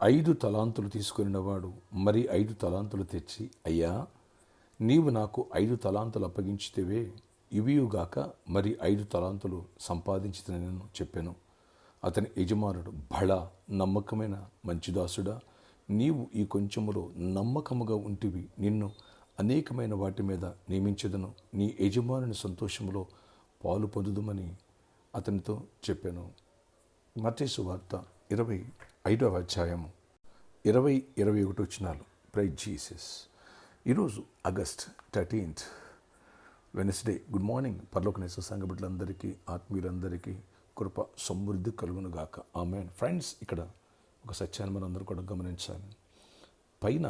5 తలాంతులు తీసుకొనినవాడు మరి 5 తలాంతులు తెచ్చి, అయ్యా, నీవు నాకు 5 తలాంతులు అప్పగించితివే, ఇవియుగాక మరి 5 తలాంతులు సంపాదించితనని చెప్పాను. అతని యజమానుడు, బళ, నమ్మకమైన మంచి దాసుడా, నీవు ఈ కొంచెములో నమ్మకముగా ఉంటివి, నిన్ను అనేకమైన వాటి మీద నియమించదను, నీ యజమానుని సంతోషములో పాలు పొందుదుమని అతనితో చెప్పాను. మత్తయి సువార్త 25వ అధ్యాయము 20-21 వచనాలు. Praise Jesus. ఈరోజు August 13th, Wednesday. Good morning. పరలోకనేశ్వర సంఘ బిడ్డలందరికీ, ఆత్మీయులందరికీ కృప సమృద్ధి కలుగును గాక. ఆమేన్. ఫ్రెండ్స్, ఇక్కడ ఒక సత్యాన్ని మనం అందరూ కూడా గమనించాలి. పైన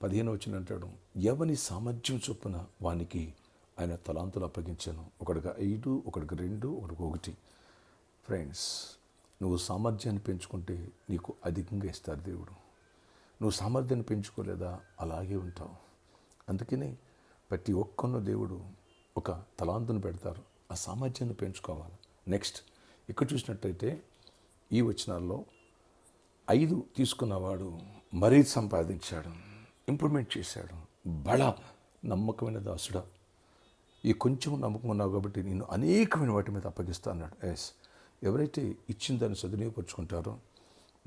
15 వచనం అంటాడు, ఎవని సామర్థ్యం చొప్పున వానికి ఆయన తలాంతులు అప్పగించాను. ఒకడికి 5, ఒకడికి 2, ఒకడికి 1. ఫ్రెండ్స్, నువ్వు సామర్థ్యాన్ని పెంచుకుంటే నీకు అధికంగా ఇస్తారు దేవుడు. నువ్వు సామర్థ్యాన్ని పెంచుకోలేదా, అలాగే ఉంటావు. అందుకని ప్రతి ఒక్కరిని దేవుడు ఒక తలాంతును పెడతారు. ఆ సామర్థ్యాన్ని పెంచుకోవాలి. నెక్స్ట్ ఇక్కడ చూసినట్టయితే ఈ వచనాల్లో 5 తీసుకున్నవాడు మరీ సంపాదించాడు, ఇంప్రూవ్మెంట్ చేశాడు. బళ, నమ్మకమైన దాసుడా, ఈ కొంచెం నమ్మకం ఉన్నావు కాబట్టి నేను అనేకమైన వాటి మీద అప్పగిస్తా అన్నాడు. ఎవరైతే ఇచ్చిన దాన్ని సద్వినియోగపరుచుకుంటారో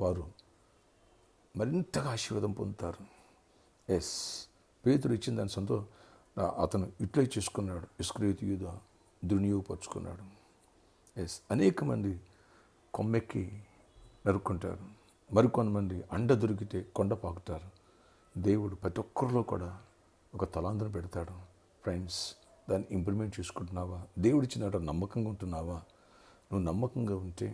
వారు మరింతగా ఆశీర్వాదం పొందుతారు. పేతురు ఇచ్చిన దాని అతను యూటిలైజ్ చేసుకున్నాడు. ఇస్కరియోతు యూదా దుర్వినియోగపరుచుకున్నాడు. అనేక మంది కొమ్మెక్కి నరుక్కుంటారు, మరికొంతమంది అండ దొరికితే కొండ పాకుతారు. దేవుడు ప్రతి ఒక్కరిలో కూడా ఒక తలాంతును పెడతాడు. ఫ్రెండ్స్, దాన్ని ఇంప్లిమెంట్ చేసుకుంటున్నావా? దేవుడు ఇచ్చినట్టు నమ్మకంగా ఉంటున్నావా? నువ్వు నమ్మకంగా ఉంటే,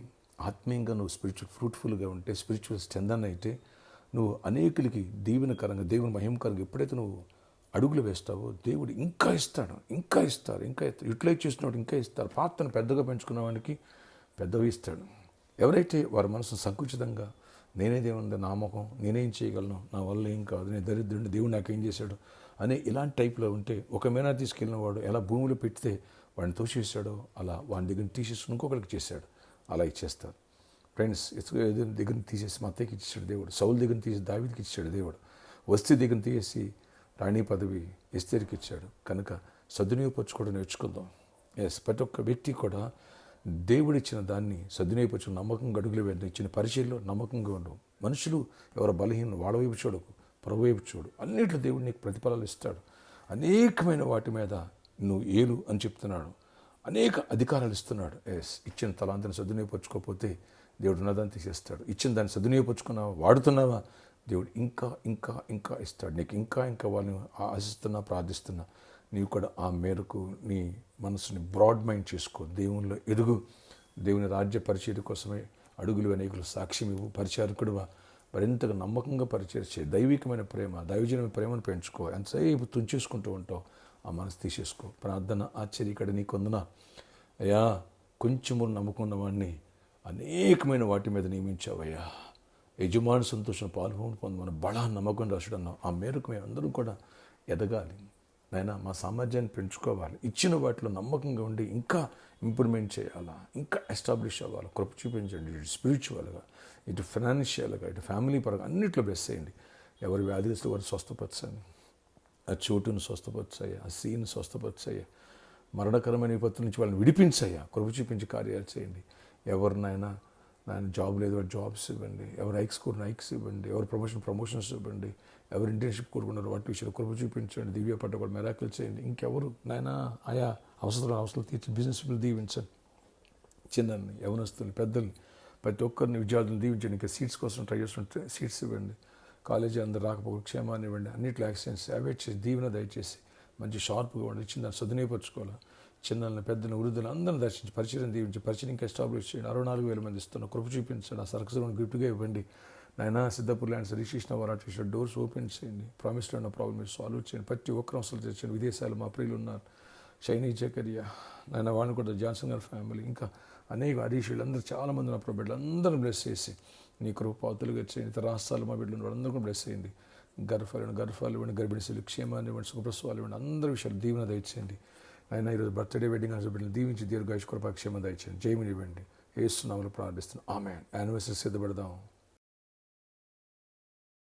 ఆత్మీయంగా నువ్వు ఫ్రూట్ఫుల్గా ఉంటే, స్పిరిచువల్ స్ట్రెంథన్ అయితే, నువ్వు అనేకులకి దీవెనకరంగా, దేవుని మహిమకరంగా ఎప్పుడైతే నువ్వు అడుగులు వేస్తావో దేవుడు ఇంకా ఇస్తాడు, ఇంకా ఇస్తారు, ఇంకా ఇస్తారు. యూటిలైజ్ చేసినప్పుడు ఇంకా ఇస్తారు. పాత్రను పెద్దగా పెంచుకున్న వాడికి పెద్దవి ఇస్తాడు. ఎవరైతే వారి మనసు సంకుచితంగా, నేనేదేముంది, నా ముఖం, నేనేం చేయగలను, నా వల్ల ఏం కాదు, నేను దరిద్రుడిని, దేవుడు నాకేం చేశాడు అనే ఇలాంటి టైప్లో ఉంటే, ఒక మేనా తీసుకెళ్ళిన వాడు ఎలా భూమిలో పెడితే వాడిని తోసేసాడో అలా వాడి దగ్గర తీసేసి ఇంకొకరికి చేశాడు. అలా ఇచ్చేస్తారు. ఫ్రెండ్స్, దగ్గర తీసేసి మా అత్తయ్యకి ఇచ్చాడు దేవుడు. సౌలు దగ్గర తీసి దావీదుకి ఇచ్చాడు దేవుడు. వస్తీ దగ్గర తీసేసి రాణి పదవి ఎస్తేరుకి ఇచ్చాడు. కనుక సద్వినియోగపరచుకోవడం నేర్చుకుందాం. ప్రతి ఒక్క వ్యక్తి కూడా దేవుడిచ్చిన దాన్ని సద్వినియోగపరచు, నమ్మకంగా అడుగులు వేద్దాం. ఇచ్చిన పరిచయంలో నమ్మకంగా ఉండవు. మనుషులు ఎవరు బలహీన, వాళ్ళ వైపు చూడకు, ప్రభు వైపు చూడు. అన్నింటిలో దేవుడు నీకు ప్రతిఫలాలు ఇస్తాడు. అనేకమైన వాటి మీద నువ్వు ఏలు అని చెప్తున్నాడు. అనేక అధికారాలు ఇస్తున్నాడు. ఇచ్చిన తలాంతిని సద్వినియోగపరచుకోకపోతే దేవుడు ఉన్నదాన్ని తీసేస్తాడు. ఇచ్చిన దాన్ని సద్వినియోగపరచుకున్నావా, వాడుతున్నావా, దేవుడు ఇంకా ఇంకా ఇంకా ఇస్తాడు. నీకు ఇంకా ఇంకా వాళ్ళని ఆశిస్తున్నా, ప్రార్థిస్తున్నా. నీవు కూడా ఆ మేరకు నీ మనసుని బ్రాడ్ మైండ్ చేసుకో. దేవునిలో ఎదుగు. దేవుని రాజ్య పరిచర్య కోసమే అడుగులు అనేకులు సాక్ష్యం ఇవ్వు. పరిచారకుడువా, మరింతగా నమ్మకంగా పరిచయం చేయి. దైవికమైన ప్రేమ, దైవజనమైన ప్రేమను పెంచుకో. ఎంతసేపు తుంచేసుకుంటూ ఉంటావు, ఆ మనసు తీసేసుకో. ప్రార్థన ఆశ్చర్య ఇక్కడ నీకు వందనా. అయ్యా, కొంచెము నమ్ముకున్న వాడిని అనేకమైన వాటి మీద నియమించావయ్యా. యజమాని సంతోషం పాల్గొని పొందమని బడా నమ్మకం రాసుడు అన్నావు. ఆ మేరకు మేము అందరం కూడా ఎదగాలి. నాయన, మా సామర్థ్యాన్ని పెంచుకోవాలి. ఇచ్చిన వాటిలో నమ్మకంగా ఉండి ఇంకా ఇంప్రూవ్మెంట్ చేయాలా, ఇంకా ఎస్టాబ్లిష్ అవ్వాలి. కృప చూపించండి. ఇటు స్పిరిచువల్గా, ఇటు ఫైనాన్షియల్గా, ఇటు ఫ్యామిలీ పరంగా అన్నింటిలో బెస్ట్ చేయండి. ఎవరి వ్యాధిస్తూ వారు స్వస్థపరచండి. ఆ చోటును స్వస్థపరచయ్యా, ఆ సీని స్వస్థపరచయ్యా. మరణకరమైన విపత్తు నుంచి వాళ్ళని విడిపించయ్యా. కృప చూపించి కార్యాలు చేయండి. ఎవరినైనా నాయన జాబ్ లేదు, వాడు జాబ్స్ ఇవ్వండి. ఎవరు ఐక్స్ కోరిన ఐక్స్ ఇవ్వండి. ఎవరు ప్రమోషన్స్ ఇవ్వండి. ఎవరు ఇంటర్న్షిప్ కోరుకున్నారు వాటి విషయంలో కృప చూపించండి. దివ్య పట్ల కూడా మెరాకిల్ చేయండి. ఇంకెవరు నాయన ఆయా అవసరాలు తీర్చి బిజినెస్ దీవించండి. చిన్నల్ని, యవనస్తుల్ని, పెద్దల్ని, ప్రతి ఒక్కరిని, విద్యార్థులను దీవించండి. ఇంకా సీట్స్ కోసం ట్రై చేస్తుంటే సీట్స్ ఇవ్వండి. కాలేజీ అందరు రాకపోతే క్షేమాన్ని ఇవ్వండి. అన్నింటిలో యాక్సిడెంట్స్ అవాయిడ్ చేసి దీవెన దయచేసి మంచి షార్ప్గా ఉండి ఇచ్చిన దాన్ని సద్వినియోగపరచుకోవాలి. చిన్నల్ని, పెద్దలను, వృద్ధులను అందరిని దర్శించి పరిచయం దీవించి పరిచయం ఇంకా ఎస్టాబ్లిష్ చేయండి. 64,000 మంది ఇస్తున్న కృప చూపించండి. ఆ సర్కస్ గిఫ్ట్గా ఇవ్వండి. నాయన, సిద్ధపూర్ ల్యాండ్స్ రిజిస్ట్రేషన్ వాటి డోర్స్ ఓపెన్ చేయండి. ప్రామిస్లో ఉన్న ప్రాబ్లమ్ మీరు సాల్వ్ చేయండి. ప్రతి ఒక్కరు అవసరం తెచ్చండి. విదేశాలు మా ప్రియులు ఉన్నారు. షైనీ జకరియా, నాయన, వాళ్ళని కూడా జాన్సన్ గారి ఫ్యామిలీ, ఇంకా అనేక హరీష్ వీళ్ళందరూ చాలామంది నా బిడ్డలు అందరూ బ్లెస్ చేసి నీ కృపాతులుగా చేయండి. ఇతర రాష్ట్రాలు మా బిడ్డలు వాళ్ళందరూ కూడా బ్లెస్ చేయండి. గర్భాలు ఇవ్వండి, గర్భిణీలు క్షేమాన్ని ఇవ్వండి, సుఖప్రసవాలు ఇవ్వండి. అందరి విషయాలు దీవెన దయచేయండి. ఆయన ఈరోజు బర్త్డే వెడ్డింగ్ బిడ్డలు దీవించి దీర్ఘాయుష్ కృపాక్షేమ దయచేయండి. జయమిని ఇవ్వండి. యేసు నామములో ప్రార్థిస్తున్నాను. ఆమేన్. యానివర్సరీ సిద్ధపడదాం.